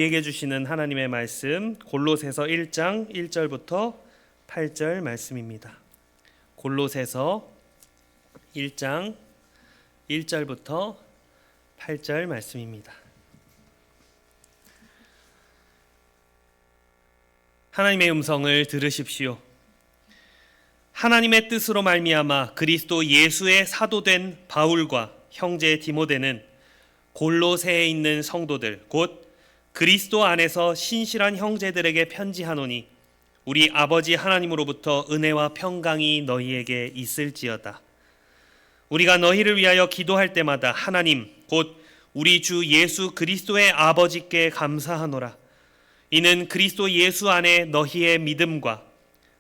우리에게 주시는 하나님의 말씀 골로새서 1장 1절부터 8절 말씀입니다. 골로새서 1장 1절부터 8절 말씀입니다. 하나님의 음성을 들으십시오. 하나님의 뜻으로 말미암아 그리스도 예수의 사도된 바울과 형제 디모데는 골로새에 있는 성도들 곧 그리스도 안에서 신실한 형제들에게 편지하노니 우리 아버지 하나님으로부터 은혜와 평강이 너희에게 있을지어다. 우리가 너희를 위하여 기도할 때마다 하나님 곧 우리 주 예수 그리스도의 아버지께 감사하노라. 이는 그리스도 예수 안에 너희의 믿음과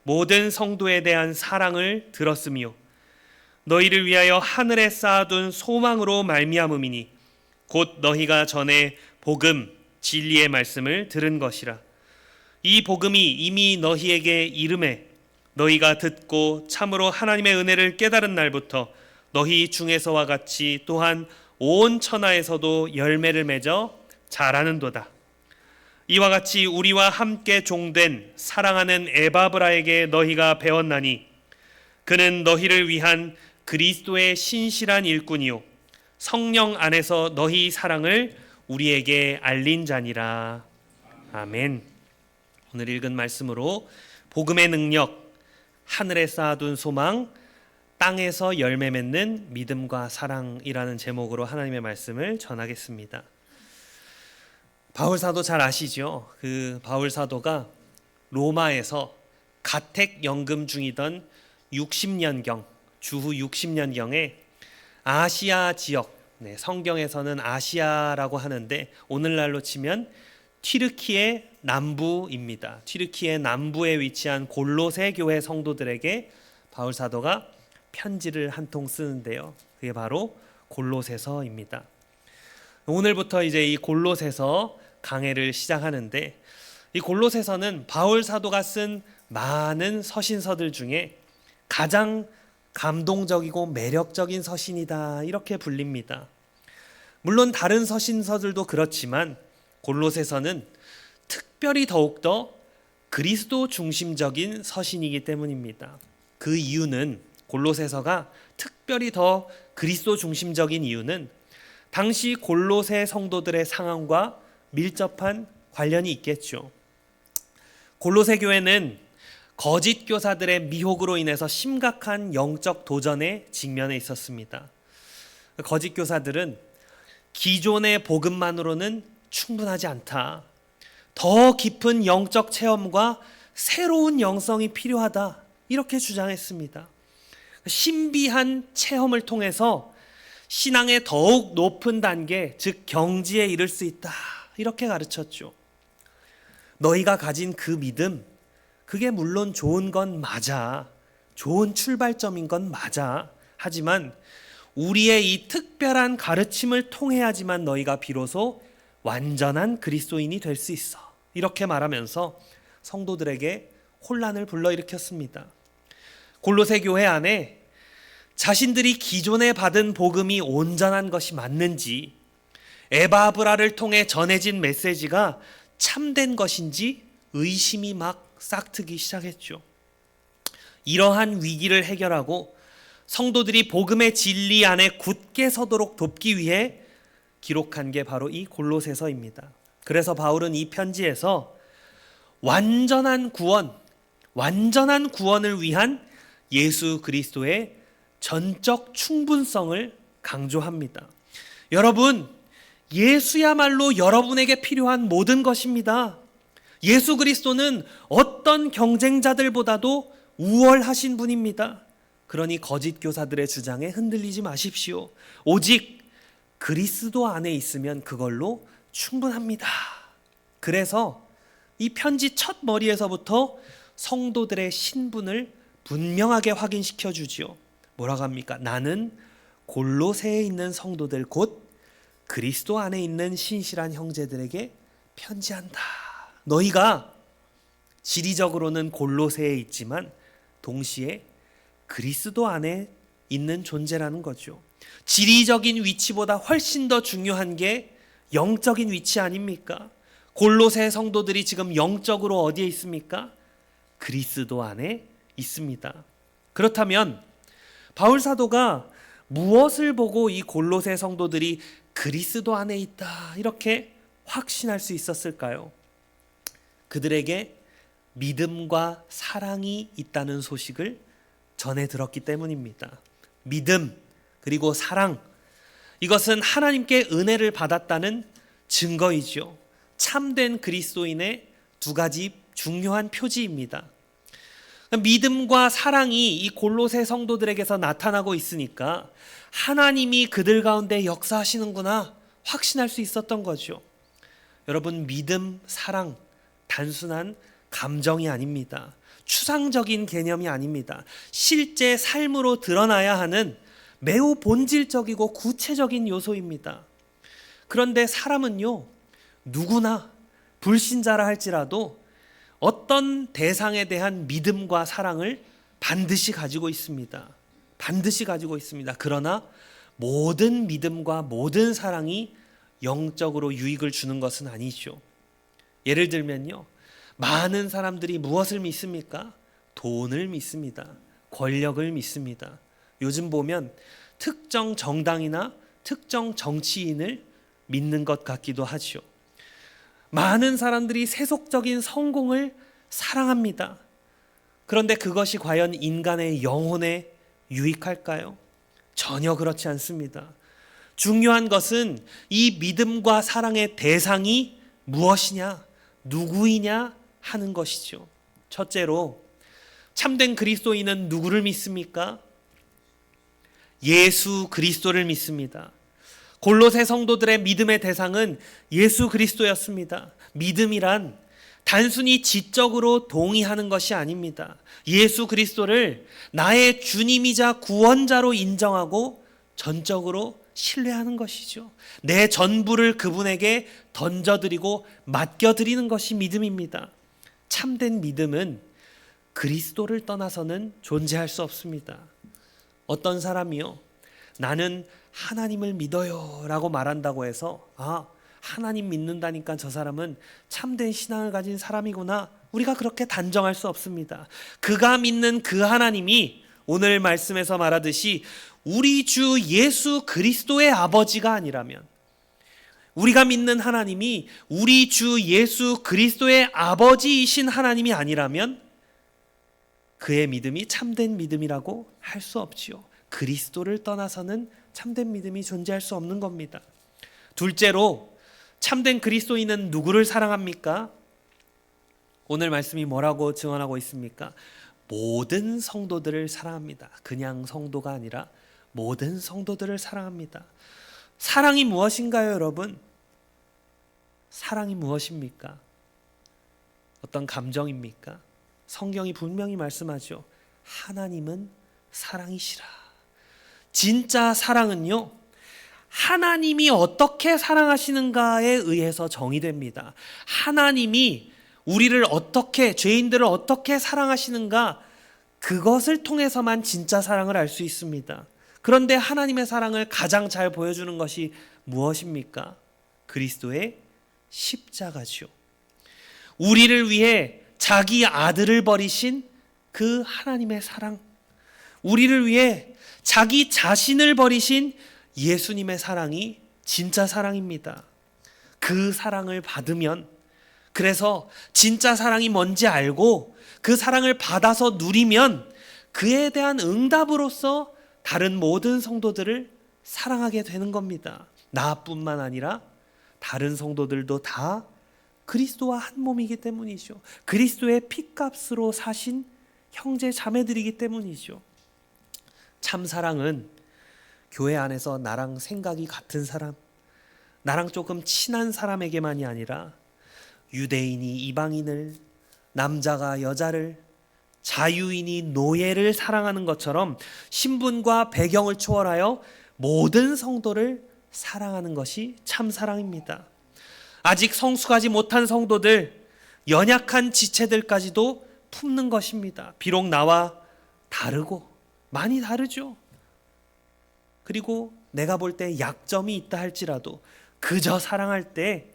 모든 성도에 대한 사랑을 들었으며 너희를 위하여 하늘에 쌓아둔 소망으로 말미암음이니 곧 너희가 전에 복음 진리의 말씀을 들은 것이라. 이 복음이 이미 너희에게 이름에 너희가 듣고 참으로 하나님의 은혜를 깨달은 날부터 너희 중에서와 같이 또한 온 천하에서도 열매를 맺어 자라는도다. 이와 같이 우리와 함께 종된 사랑하는 에바브라에게 너희가 배웠나니 그는 너희를 위한 그리스도의 신실한 일꾼이요 성령 안에서 너희 사랑을 우리에게 알린 자니라. 아멘. 오늘 읽은 말씀으로 복음의 능력, 하늘에 쌓아둔 소망, 땅에서 열매 맺는 믿음과 사랑이라는 제목으로 하나님의 말씀을 전하겠습니다. 바울 사도 잘 아시죠? 그 바울 사도가 로마에서 가택 연금 중이던 60년경, 주후 60년경에 아시아 지역, 성경에서는 아시아라고 하는데 오늘날로 치면 튀르키예 남부입니다. 튀르키예 남부에 위치한 골로새 교회 성도들에게 바울 사도가 편지를 한 통 쓰는데요. 그게 바로 골로새서입니다. 오늘부터 이제 이 골로새서 강해를 시작하는데 이 골로새서는 바울 사도가 쓴 많은 서신서들 중에 가장 감동적이고 매력적인 서신이다 이렇게 불립니다. 물론 다른 서신서들도 그렇지만 골로새서는 특별히 더욱더 그리스도 중심적인 서신이기 때문입니다. 그 이유는 골로새서가 특별히 더 그리스도 중심적인 이유는 당시 골로새 성도들의 상황과 밀접한 관련이 있겠죠. 골로새 교회는 거짓 교사들의 미혹으로 인해서 심각한 영적 도전에 직면해 있었습니다. 거짓 교사들은 기존의 복음만으로는 충분하지 않다. 더 깊은 영적 체험과 새로운 영성이 필요하다. 이렇게 주장했습니다. 신비한 체험을 통해서 신앙의 더욱 높은 단계, 즉 경지에 이를 수 있다. 이렇게 가르쳤죠. 너희가 가진 그 믿음, 그게 물론 좋은 건 맞아. 좋은 출발점인 건 맞아. 하지만 우리의 이 특별한 가르침을 통해야지만 너희가 비로소 완전한 그리스도인이 될 수 있어. 이렇게 말하면서 성도들에게 혼란을 불러일으켰습니다. 골로새 교회 안에 자신들이 기존에 받은 복음이 온전한 것이 맞는지, 에바브라를 통해 전해진 메시지가 참된 것인지 의심이 막 싹트기 시작했죠. 이러한 위기를 해결하고 성도들이 복음의 진리 안에 굳게 서도록 돕기 위해 기록한 게 바로 이 골로새서입니다. 그래서 바울은 이 편지에서 완전한 구원을 위한 예수 그리스도의 전적 충분성을 강조합니다. 여러분, 예수야말로 여러분에게 필요한 모든 것입니다. 예수 그리스도는 어떤 경쟁자들보다도 우월하신 분입니다. 그러니 거짓 교사들의 주장에 흔들리지 마십시오. 오직 그리스도 안에 있으면 그걸로 충분합니다. 그래서 이 편지 첫 머리에서부터 성도들의 신분을 분명하게 확인시켜 주지요. 뭐라고 합니까? 나는 골로새에 있는 성도들 곧 그리스도 안에 있는 신실한 형제들에게 편지한다. 너희가 지리적으로는 골로새에 있지만 동시에 그리스도 안에 있는 존재라는 거죠. 지리적인 위치보다 훨씬 더 중요한 게 영적인 위치 아닙니까? 골로새 성도들이 지금 영적으로 어디에 있습니까? 그리스도 안에 있습니다. 그렇다면 바울 사도가 무엇을 보고 이 골로새 성도들이 그리스도 안에 있다 이렇게 확신할 수 있었을까요? 그들에게 믿음과 사랑이 있다는 소식을 전해 들었기 때문입니다. 믿음 그리고 사랑, 이것은 하나님께 은혜를 받았다는 증거이죠. 참된 그리스도인의 두 가지 중요한 표지입니다. 믿음과 사랑이 이 골로새 성도들에게서 나타나고 있으니까 하나님이 그들 가운데 역사하시는구나 확신할 수 있었던 거죠. 여러분, 믿음, 사랑 단순한 감정이 아닙니다. 추상적인 개념이 아닙니다. 실제 삶으로 드러나야 하는 매우 본질적이고 구체적인 요소입니다. 그런데 사람은요, 누구나 불신자라 할지라도 어떤 대상에 대한 믿음과 사랑을 반드시 가지고 있습니다. 반드시 가지고 있습니다. 그러나 모든 믿음과 모든 사랑이 영적으로 유익을 주는 것은 아니죠. 예를 들면요, 많은 사람들이 무엇을 믿습니까? 돈을 믿습니다. 권력을 믿습니다. 요즘 보면 특정 정당이나 특정 정치인을 믿는 것 같기도 하죠. 많은 사람들이 세속적인 성공을 사랑합니다. 그런데 그것이 과연 인간의 영혼에 유익할까요? 전혀 그렇지 않습니다. 중요한 것은 이 믿음과 사랑의 대상이 무엇이냐, 누구이냐 하는 것이죠. 첫째로, 참된 그리스도인은 누구를 믿습니까? 예수 그리스도를 믿습니다. 골로새 성도들의 믿음의 대상은 예수 그리스도였습니다. 믿음이란 단순히 지적으로 동의하는 것이 아닙니다. 예수 그리스도를 나의 주님이자 구원자로 인정하고 전적으로 신뢰하는 것이죠. 내 전부를 그분에게 던져드리고 맡겨드리는 것이 믿음입니다. 참된 믿음은 그리스도를 떠나서는 존재할 수 없습니다. 어떤 사람이요, 나는 하나님을 믿어요 라고 말한다고 해서 하나님 믿는다니까 저 사람은 참된 신앙을 가진 사람이구나, 우리가 그렇게 단정할 수 없습니다. 그가 믿는 그 하나님이 오늘 말씀에서 말하듯이 우리 주 예수 그리스도의 아버지가 아니라면, 우리가 믿는 하나님이 우리 주 예수 그리스도의 아버지이신 하나님이 아니라면 그의 믿음이 참된 믿음이라고 할 수 없지요. 그리스도를 떠나서는 참된 믿음이 존재할 수 없는 겁니다. 둘째로, 참된 그리스도인은 누구를 사랑합니까? 오늘 말씀이 뭐라고 증언하고 있습니까? 모든 성도들을 사랑합니다. 그냥 성도가 아니라 모든 성도들을 사랑합니다. 사랑이 무엇인가요, 여러분? 사랑이 무엇입니까? 어떤 감정입니까? 성경이 분명히 말씀하죠. 하나님은 사랑이시라. 진짜 사랑은요, 하나님이 어떻게 사랑하시는가에 의해서 정의됩니다. 하나님이 우리를 어떻게, 죄인들을 어떻게 사랑하시는가, 그것을 통해서만 진짜 사랑을 알 수 있습니다. 그런데 하나님의 사랑을 가장 잘 보여주는 것이 무엇입니까? 그리스도의 십자가죠. 우리를 위해 자기 아들을 버리신 그 하나님의 사랑, 우리를 위해 자기 자신을 버리신 예수님의 사랑이 진짜 사랑입니다. 그 사랑을 받으면, 그래서 진짜 사랑이 뭔지 알고 그 사랑을 받아서 누리면 그에 대한 응답으로서 다른 모든 성도들을 사랑하게 되는 겁니다. 나뿐만 아니라 다른 성도들도 다 그리스도와 한 몸이기 때문이죠. 그리스도의 피값으로 사신 형제 자매들이기 때문이죠. 참 사랑은 교회 안에서 나랑 생각이 같은 사람, 나랑 조금 친한 사람에게만이 아니라 유대인이 이방인을, 남자가 여자를, 자유인이 노예를 사랑하는 것처럼 신분과 배경을 초월하여 모든 성도를 사랑하는 것이 참 사랑입니다. 아직 성숙하지 못한 성도들, 연약한 지체들까지도 품는 것입니다. 비록 나와 다르고 많이 다르죠. 그리고 내가 볼 때 약점이 있다 할지라도 그저 사랑할 때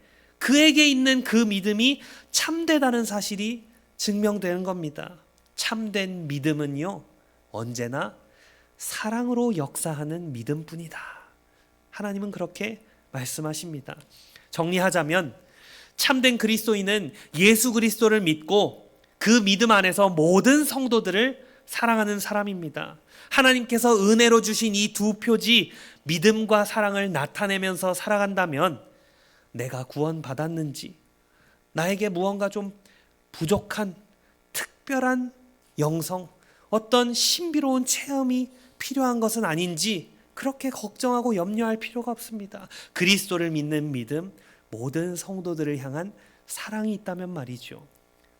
그에게 있는 그 믿음이 참되다는 사실이 증명되는 겁니다. 참된 믿음은요, 언제나 사랑으로 역사하는 믿음뿐이다. 하나님은 그렇게 말씀하십니다. 정리하자면 참된 그리스도인은 예수 그리스도를 믿고 그 믿음 안에서 모든 성도들을 사랑하는 사람입니다. 하나님께서 은혜로 주신 이 두 표지 믿음과 사랑을 나타내면서 살아간다면 내가 구원받았는지, 나에게 무언가 좀 부족한 특별한 영성, 어떤 신비로운 체험이 필요한 것은 아닌지 그렇게 걱정하고 염려할 필요가 없습니다. 그리스도를 믿는 믿음, 모든 성도들을 향한 사랑이 있다면 말이죠.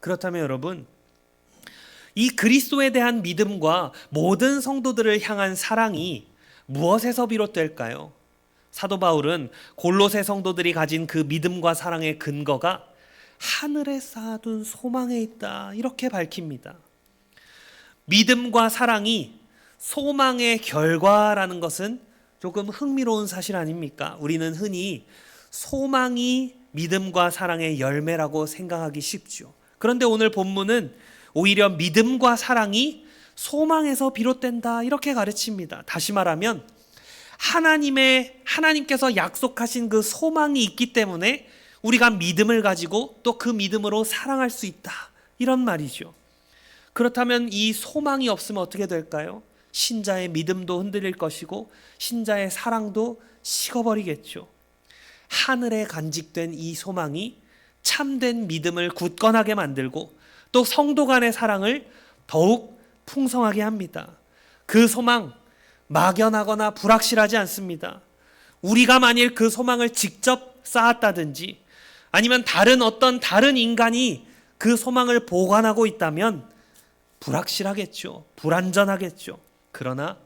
그렇다면 여러분, 이 그리스도에 대한 믿음과 모든 성도들을 향한 사랑이 무엇에서 비롯될까요? 사도 바울은 골로새 성도들이 가진 그 믿음과 사랑의 근거가 하늘에 쌓아둔 소망에 있다, 이렇게 밝힙니다. 믿음과 사랑이 소망의 결과라는 것은 조금 흥미로운 사실 아닙니까? 우리는 흔히 소망이 믿음과 사랑의 열매라고 생각하기 쉽죠. 그런데 오늘 본문은 오히려 믿음과 사랑이 소망에서 비롯된다, 이렇게 가르칩니다. 다시 말하면 하나님께서 약속하신 그 소망이 있기 때문에 우리가 믿음을 가지고 또 그 믿음으로 사랑할 수 있다, 이런 말이죠. 그렇다면 이 소망이 없으면 어떻게 될까요? 신자의 믿음도 흔들릴 것이고 신자의 사랑도 식어버리겠죠. 하늘에 간직된 이 소망이 참된 믿음을 굳건하게 만들고 또 성도 간의 사랑을 더욱 풍성하게 합니다. 그 소망 막연하거나 불확실하지 않습니다. 우리가 만일 그 소망을 직접 쌓았다든지 아니면 다른 인간이 그 소망을 보관하고 있다면 불확실하겠죠. 불안전하겠죠. 그러나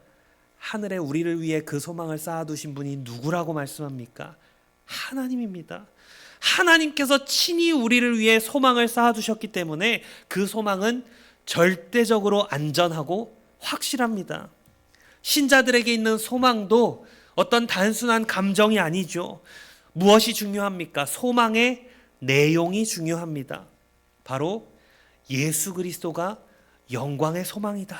하늘에 우리를 위해 그 소망을 쌓아두신 분이 누구라고 말씀합니까? 하나님입니다. 하나님께서 친히 우리를 위해 소망을 쌓아두셨기 때문에 그 소망은 절대적으로 안전하고 확실합니다. 신자들에게 있는 소망도 어떤 단순한 감정이 아니죠. 무엇이 중요합니까? 소망의 내용이 중요합니다. 바로 예수 그리스도가 영광의 소망이다.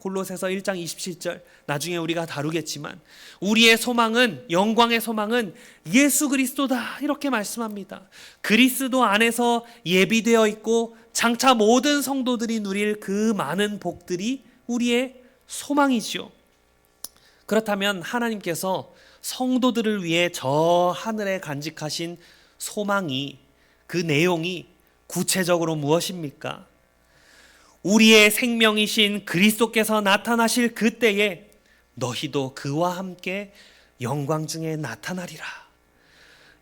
골로새서 1장 27절, 나중에 우리가 다루겠지만 우리의 소망은, 영광의 소망은 예수 그리스도다, 이렇게 말씀합니다. 그리스도 안에서 예비되어 있고 장차 모든 성도들이 누릴 그 많은 복들이 우리의 소망이죠. 그렇다면 하나님께서 성도들을 위해 저 하늘에 간직하신 소망이, 그 내용이 구체적으로 무엇입니까? 우리의 생명이신 그리스도께서 나타나실 그때에 너희도 그와 함께 영광 중에 나타나리라.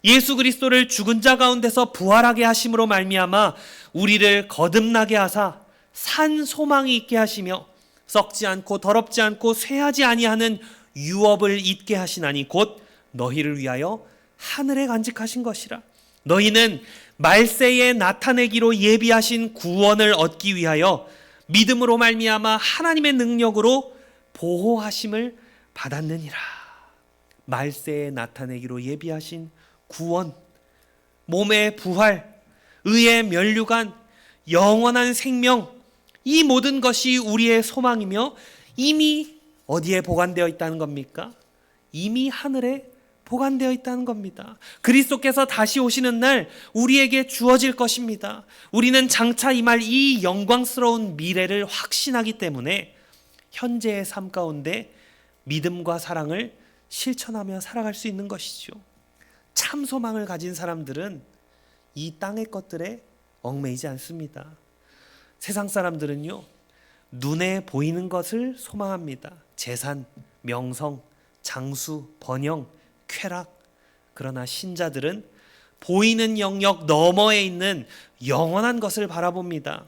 예수 그리스도를 죽은 자 가운데서 부활하게 하심으로 말미암아 우리를 거듭나게 하사 산 소망이 있게 하시며 썩지 않고 더럽지 않고 쇠하지 아니하는 유업을 잊게 하시나니 곧 너희를 위하여 하늘에 간직하신 것이라. 너희는 말세에 나타내기로 예비하신 구원을 얻기 위하여 믿음으로 말미암아 하나님의 능력으로 보호하심을 받았느니라. 말세에 나타내기로 예비하신 구원, 몸의 부활, 의의 면류관, 영원한 생명, 이 모든 것이 우리의 소망이며 이미 어디에 보관되어 있다는 겁니까? 이미 하늘에 보관되어 있다는 겁니다. 그리스도께서 다시 오시는 날 우리에게 주어질 것입니다. 우리는 장차 임할 이 영광스러운 미래를 확신하기 때문에 현재의 삶 가운데 믿음과 사랑을 실천하며 살아갈 수 있는 것이죠. 참 소망을 가진 사람들은 이 땅의 것들에 얽매이지 않습니다. 세상 사람들은요, 눈에 보이는 것을 소망합니다. 재산, 명성, 장수, 번영, 쾌락. 그러나 신자들은 보이는 영역 너머에 있는 영원한 것을 바라봅니다.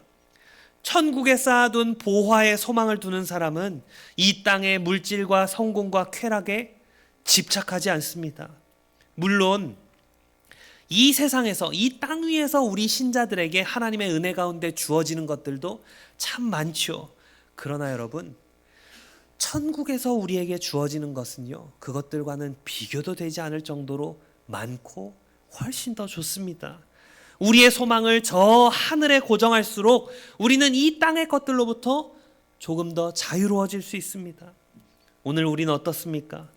천국에 쌓아둔 보화의 소망을 두는 사람은 이 땅의 물질과 성공과 쾌락에 집착하지 않습니다. 물론 이 세상에서, 이 땅 위에서 우리 신자들에게 하나님의 은혜 가운데 주어지는 것들도 참 많죠. 그러나 여러분, 천국에서 우리에게 주어지는 것은요, 그것들과는 비교도 되지 않을 정도로 많고 훨씬 더 좋습니다. 우리의 소망을 저 하늘에 고정할수록 우리는 이 땅의 것들로부터 조금 더 자유로워질 수 있습니다. 오늘 우리는 어떻습니까?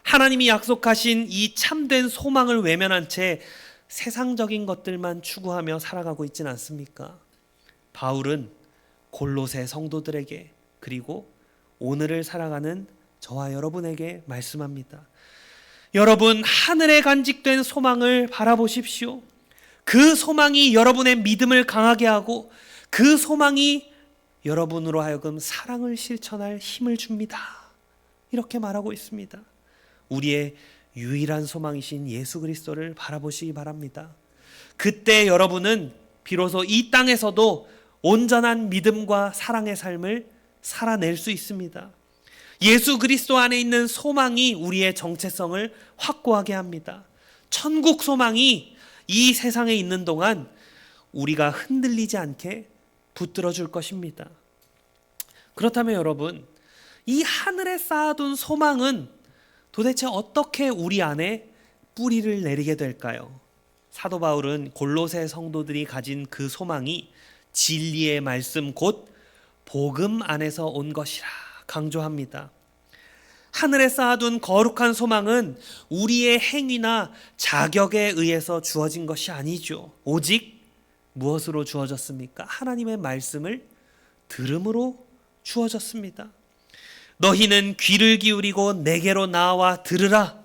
하나님이 약속하신 이 참된 소망을 외면한 채 세상적인 것들만 추구하며 살아가고 있지는 않습니까? 바울은 골로새 성도들에게 그리고 오늘을 살아가는 저와 여러분에게 말씀합니다. 여러분, 하늘에 간직된 소망을 바라보십시오. 그 소망이 여러분의 믿음을 강하게 하고 그 소망이 여러분으로 하여금 사랑을 실천할 힘을 줍니다. 이렇게 말하고 있습니다. 우리의 유일한 소망이신 예수 그리스도를 바라보시기 바랍니다. 그때 여러분은 비로소 이 땅에서도 온전한 믿음과 사랑의 삶을 살아낼 수 있습니다. 예수 그리스도 안에 있는 소망이 우리의 정체성을 확고하게 합니다. 천국 소망이 이 세상에 있는 동안 우리가 흔들리지 않게 붙들어 줄 것입니다. 그렇다면 여러분, 이 하늘에 쌓아둔 소망은 도대체 어떻게 우리 안에 뿌리를 내리게 될까요? 사도 바울은 골로새 성도들이 가진 그 소망이 진리의 말씀 곧 복음 안에서 온 것이라 강조합니다. 하늘에 쌓아둔 거룩한 소망은 우리의 행위나 자격에 의해서 주어진 것이 아니죠. 오직 무엇으로 주어졌습니까? 하나님의 말씀을 들음으로 주어졌습니다. 너희는 귀를 기울이고 내게로 나와 들으라.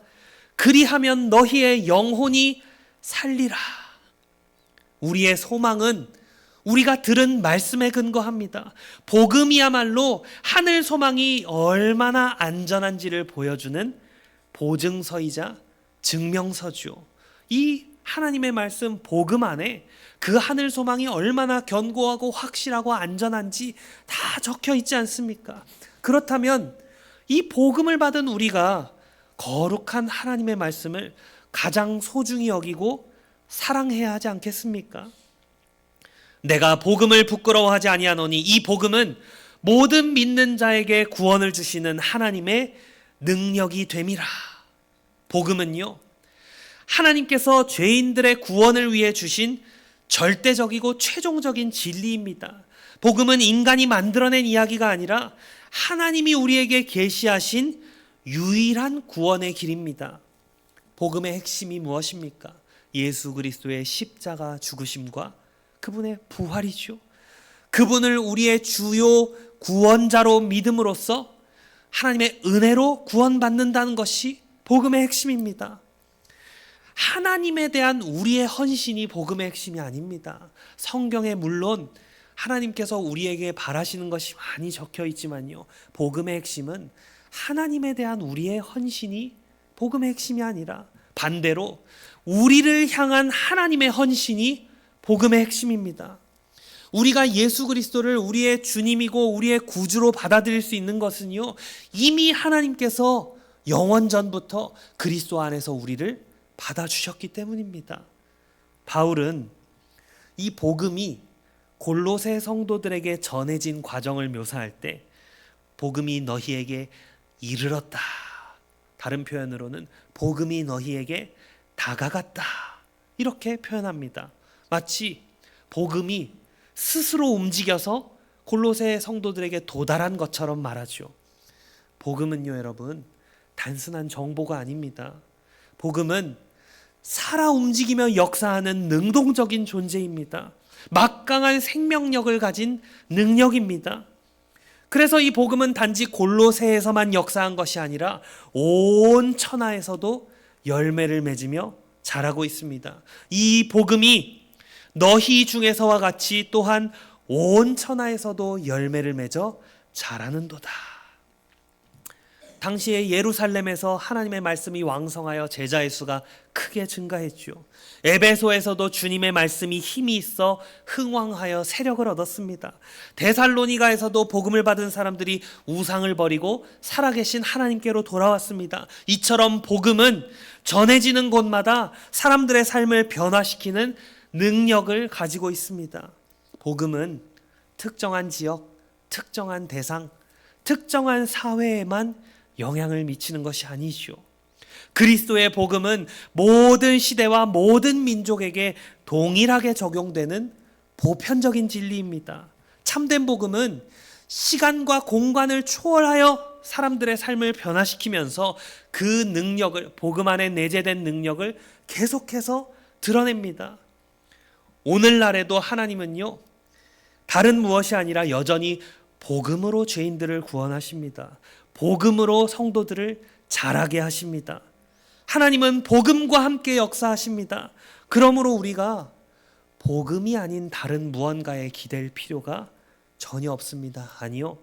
그리하면 너희의 영혼이 살리라. 우리의 소망은 우리가 들은 말씀에 근거합니다. 복음이야말로 하늘 소망이 얼마나 안전한지를 보여주는 보증서이자 증명서죠. 이 하나님의 말씀 복음 안에 그 하늘 소망이 얼마나 견고하고 확실하고 안전한지 다 적혀 있지 않습니까? 그렇다면 이 복음을 받은 우리가 거룩한 하나님의 말씀을 가장 소중히 여기고 사랑해야 하지 않겠습니까? 내가 복음을 부끄러워하지 아니하노니 이 복음은 모든 믿는 자에게 구원을 주시는 하나님의 능력이 됨이라. 복음은요, 하나님께서 죄인들의 구원을 위해 주신 절대적이고 최종적인 진리입니다. 복음은 인간이 만들어낸 이야기가 아니라 하나님이 우리에게 계시하신 유일한 구원의 길입니다. 복음의 핵심이 무엇입니까? 예수 그리스도의 십자가 죽으심과 그분의 부활이죠. 그분을 우리의 주요 구원자로 믿음으로써 하나님의 은혜로 구원받는다는 것이 복음의 핵심입니다. 하나님에 대한 우리의 헌신이 복음의 핵심이 아닙니다. 성경에 물론 하나님께서 우리에게 바라시는 것이 많이 적혀 있지만요, 복음의 핵심은 하나님에 대한 우리의 헌신이 복음의 핵심이 아니라 반대로 우리를 향한 하나님의 헌신이 복음의 핵심입니다. 우리가 예수 그리스도를 우리의 주님이고 우리의 구주로 받아들일 수 있는 것은요, 이미 하나님께서 영원 전부터 그리스도 안에서 우리를 받아주셨기 때문입니다. 바울은 이 복음이 골로새 성도들에게 전해진 과정을 묘사할 때 복음이 너희에게 이르렀다, 다른 표현으로는 복음이 너희에게 다가갔다, 이렇게 표현합니다. 마치 복음이 스스로 움직여서 골로새 성도들에게 도달한 것처럼 말하죠. 복음은요, 여러분, 단순한 정보가 아닙니다. 복음은 살아 움직이며 역사하는 능동적인 존재입니다. 막강한 생명력을 가진 능력입니다. 그래서 이 복음은 단지 골로새에서만 역사한 것이 아니라 온 천하에서도 열매를 맺으며 자라고 있습니다. 이 복음이 너희 중에서와 같이 또한 온 천하에서도 열매를 맺어 자라는도다. 당시에 예루살렘에서 하나님의 말씀이 왕성하여 제자의 수가 크게 증가했죠. 에베소에서도 주님의 말씀이 힘이 있어 흥왕하여 세력을 얻었습니다. 데살로니가에서도 복음을 받은 사람들이 우상을 버리고 살아계신 하나님께로 돌아왔습니다. 이처럼 복음은 전해지는 곳마다 사람들의 삶을 변화시키는 능력을 가지고 있습니다. 복음은 특정한 지역, 특정한 대상, 특정한 사회에만 영향을 미치는 것이 아니죠. 그리스도의 복음은 모든 시대와 모든 민족에게 동일하게 적용되는 보편적인 진리입니다. 참된 복음은 시간과 공간을 초월하여 사람들의 삶을 변화시키면서 그 능력을, 복음 안에 내재된 능력을 계속해서 드러냅니다. 오늘날에도 하나님은요, 다른 무엇이 아니라 여전히 복음으로 죄인들을 구원하십니다. 복음으로 성도들을 자라게 하십니다. 하나님은 복음과 함께 역사하십니다. 그러므로 우리가 복음이 아닌 다른 무언가에 기댈 필요가 전혀 없습니다. 아니요.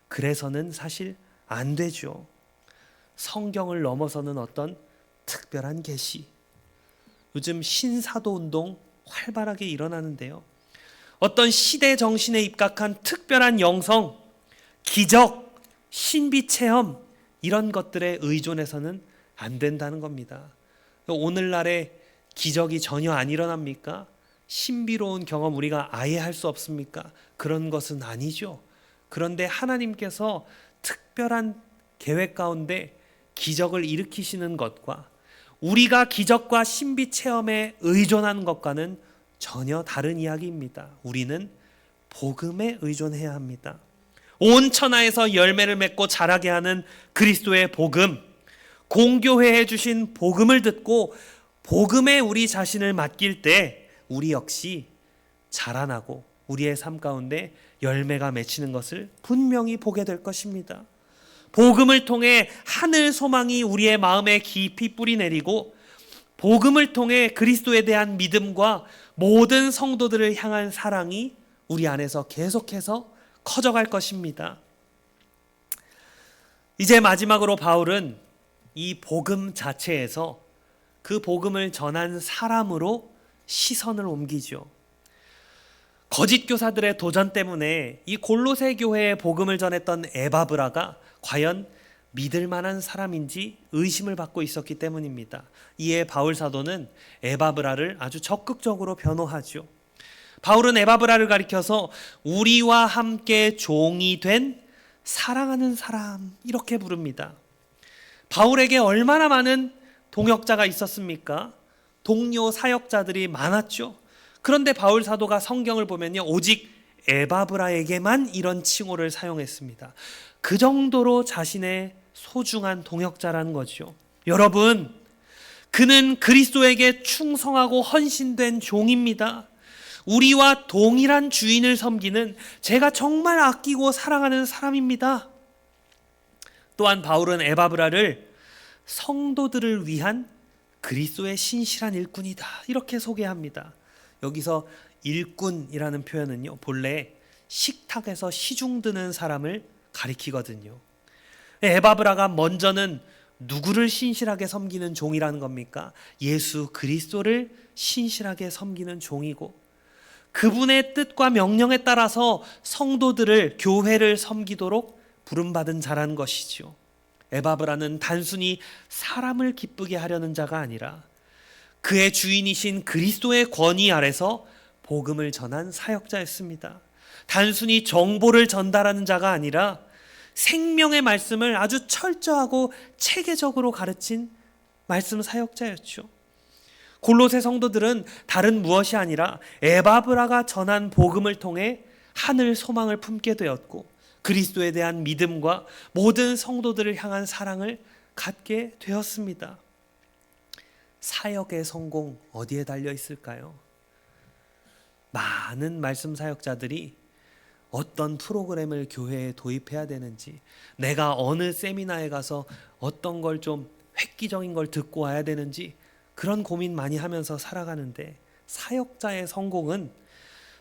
그래서는 사실 안 되죠. 성경을 넘어서는 어떤 특별한 계시. 요즘 신사도 운동 활발하게 일어나는데요. 어떤 시대 정신에 입각한 특별한 영성, 기적, 신비 체험 이런 것들에 의존해서는 안 된다는 겁니다. 오늘날의 기적이 전혀 안 일어납니까? 신비로운 경험 우리가 아예 할 수 없습니까? 그런 것은 아니죠. 그런데 하나님께서 특별한 계획 가운데 기적을 일으키시는 것과 우리가 기적과 신비 체험에 의존하는 것과는 전혀 다른 이야기입니다. 우리는 복음에 의존해야 합니다. 온 천하에서 열매를 맺고 자라게 하는 그리스도의 복음, 공교회해 주신 복음을 듣고 복음에 우리 자신을 맡길 때 우리 역시 자라나고 우리의 삶 가운데 열매가 맺히는 것을 분명히 보게 될 것입니다. 복음을 통해 하늘 소망이 우리의 마음에 깊이 뿌리 내리고 복음을 통해 그리스도에 대한 믿음과 모든 성도들을 향한 사랑이 우리 안에서 계속해서 커져갈 것입니다. 이제 마지막으로 바울은 이 복음 자체에서 그 복음을 전한 사람으로 시선을 옮기죠. 거짓 교사들의 도전 때문에 이 골로새 교회에 복음을 전했던 에바브라가 과연 믿을 만한 사람인지 의심을 받고 있었기 때문입니다. 이에 바울 사도는 에바브라를 아주 적극적으로 변호하죠. 바울은 에바브라를 가리켜서 우리와 함께 종이 된 사랑하는 사람 이렇게 부릅니다. 바울에게 얼마나 많은 동역자가 있었습니까? 동료 사역자들이 많았죠. 그런데 바울 사도가 성경을 보면요, 오직 에바브라에게만 이런 칭호를 사용했습니다. 그 정도로 자신의 소중한 동역자라는 거죠. 여러분, 그는 그리스도에게 충성하고 헌신된 종입니다. 우리와 동일한 주인을 섬기는 제가 정말 아끼고 사랑하는 사람입니다. 또한 바울은 에바브라를 성도들을 위한 그리스도의 신실한 일꾼이다 이렇게 소개합니다. 여기서 일꾼이라는 표현은요, 본래 식탁에서 시중 드는 사람을 가리키거든요. 에바브라가 먼저는 누구를 신실하게 섬기는 종이라는 겁니까? 예수 그리스도를 신실하게 섬기는 종이고 그분의 뜻과 명령에 따라서 성도들을, 교회를 섬기도록 부름받은 자라는 것이죠. 에바브라는 단순히 사람을 기쁘게 하려는 자가 아니라 그의 주인이신 그리스도의 권위 아래서 복음을 전한 사역자였습니다. 단순히 정보를 전달하는 자가 아니라 생명의 말씀을 아주 철저하고 체계적으로 가르친 말씀 사역자였죠. 골로새 성도들은 다른 무엇이 아니라 에바브라가 전한 복음을 통해 하늘 소망을 품게 되었고 그리스도에 대한 믿음과 모든 성도들을 향한 사랑을 갖게 되었습니다. 사역의 성공 어디에 달려 있을까요? 많은 말씀 사역자들이 어떤 프로그램을 교회에 도입해야 되는지, 내가 어느 세미나에 가서 어떤 걸 좀 획기적인 걸 듣고 와야 되는지 그런 고민 많이 하면서 살아가는데, 사역자의 성공은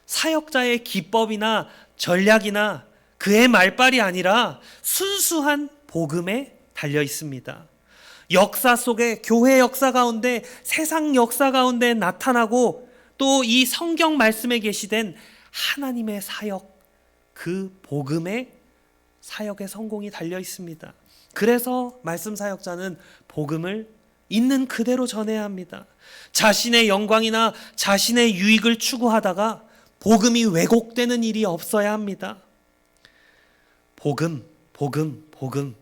사역자의 기법이나 전략이나 그의 말발이 아니라 순수한 복음에 달려 있습니다. 역사 속에, 교회 역사 가운데, 세상 역사 가운데 나타나고 또 이 성경 말씀에 계시된 하나님의 사역, 그 복음에 사역의 성공이 달려 있습니다. 그래서 말씀 사역자는 복음을 있는 그대로 전해야 합니다. 자신의 영광이나 자신의 유익을 추구하다가 복음이 왜곡되는 일이 없어야 합니다. 복음, 복음, 복음.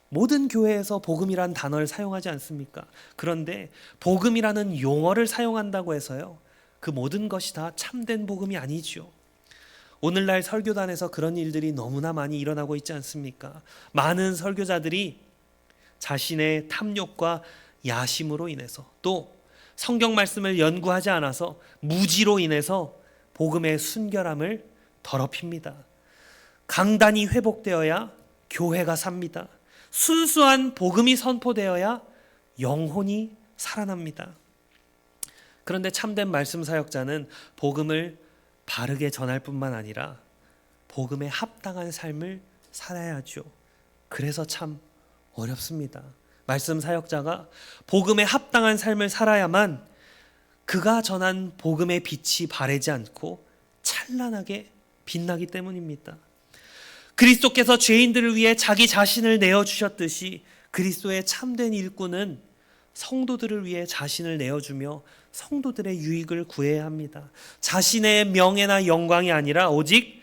모든 교회에서 복음이란 단어를 사용하지 않습니까? 그런데 복음이라는 용어를 사용한다고 해서요, 그 모든 것이 다 참된 복음이 아니죠. 오늘날 설교단에서 그런 일들이 너무나 많이 일어나고 있지 않습니까? 많은 설교자들이 자신의 탐욕과 야심으로 인해서, 또 성경 말씀을 연구하지 않아서 무지로 인해서 복음의 순결함을 더럽힙니다. 강단이 회복되어야 교회가 삽니다. 순수한 복음이 선포되어야 영혼이 살아납니다. 그런데 참된 말씀 사역자는 복음을 바르게 전할 뿐만 아니라 복음에 합당한 삶을 살아야죠. 그래서 참 어렵습니다. 말씀 사역자가 복음에 합당한 삶을 살아야만 그가 전한 복음의 빛이 바래지 않고 찬란하게 빛나기 때문입니다. 그리스도께서 죄인들을 위해 자기 자신을 내어주셨듯이 그리스도의 참된 일꾼은 성도들을 위해 자신을 내어주며 성도들의 유익을 구해야 합니다. 자신의 명예나 영광이 아니라 오직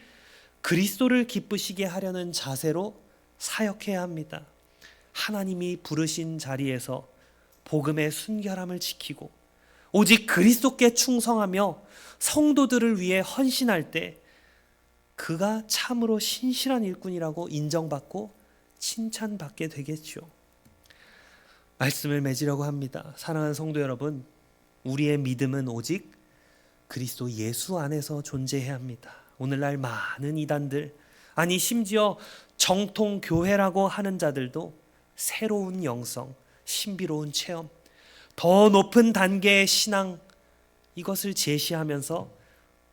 그리스도를 기쁘시게 하려는 자세로 사역해야 합니다. 하나님이 부르신 자리에서 복음의 순결함을 지키고 오직 그리스도께 충성하며 성도들을 위해 헌신할 때 그가 참으로 신실한 일꾼이라고 인정받고 칭찬받게 되겠죠. 말씀을 맺으려고 합니다. 사랑하는 성도 여러분, 우리의 믿음은 오직 그리스도 예수 안에서 존재해야 합니다. 오늘날 많은 이단들, 아니 심지어 정통 교회라고 하는 자들도 새로운 영성, 신비로운 체험, 더 높은 단계의 신앙, 이것을 제시하면서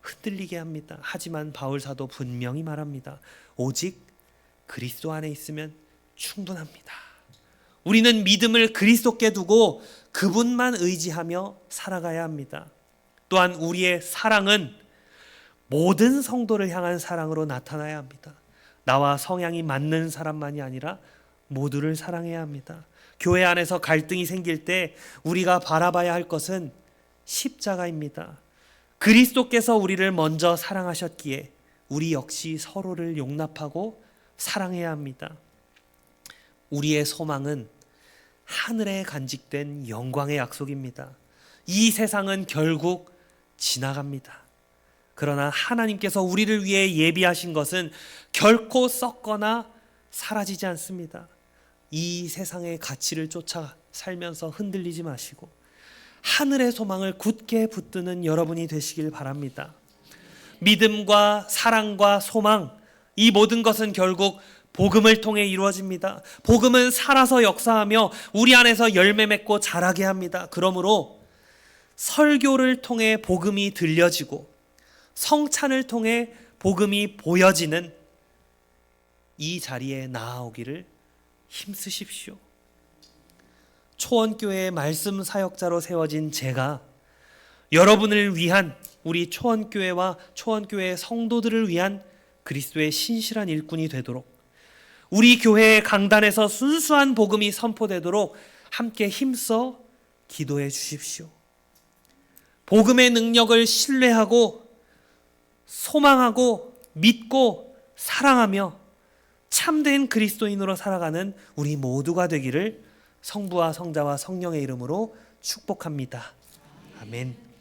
흔들리게 합니다. 하지만 바울 사도 분명히 말합니다. 오직 그리스도 안에 있으면 충분합니다. 우리는 믿음을 그리스도께 두고 그분만 의지하며 살아가야 합니다. 또한 우리의 사랑은 모든 성도를 향한 사랑으로 나타나야 합니다. 나와 성향이 맞는 사람만이 아니라 모두를 사랑해야 합니다. 교회 안에서 갈등이 생길 때 우리가 바라봐야 할 것은 십자가입니다. 그리스도께서 우리를 먼저 사랑하셨기에 우리 역시 서로를 용납하고 사랑해야 합니다. 우리의 소망은 하늘에 간직된 영광의 약속입니다. 이 세상은 결국 지나갑니다. 그러나 하나님께서 우리를 위해 예비하신 것은 결코 썩거나 사라지지 않습니다. 이 세상의 가치를 쫓아 살면서 흔들리지 마시고 하늘의 소망을 굳게 붙드는 여러분이 되시길 바랍니다. 믿음과 사랑과 소망, 이 모든 것은 결국 복음을 통해 이루어집니다. 복음은 살아서 역사하며 우리 안에서 열매 맺고 자라게 합니다. 그러므로 설교를 통해 복음이 들려지고 성찬을 통해 복음이 보여지는 이 자리에 나아오기를 힘쓰십시오. 초원교회의 말씀 사역자로 세워진 제가 여러분을 위한, 우리 초원교회와 초원교회의 성도들을 위한 그리스도의 신실한 일꾼이 되도록, 우리 교회의 강단에서 순수한 복음이 선포되도록 함께 힘써 기도해 주십시오. 복음의 능력을 신뢰하고 소망하고 믿고 사랑하며 참된 그리스도인으로 살아가는 우리 모두가 되기를 성부와 성자와 성령의 이름으로 축복합니다. 아멘.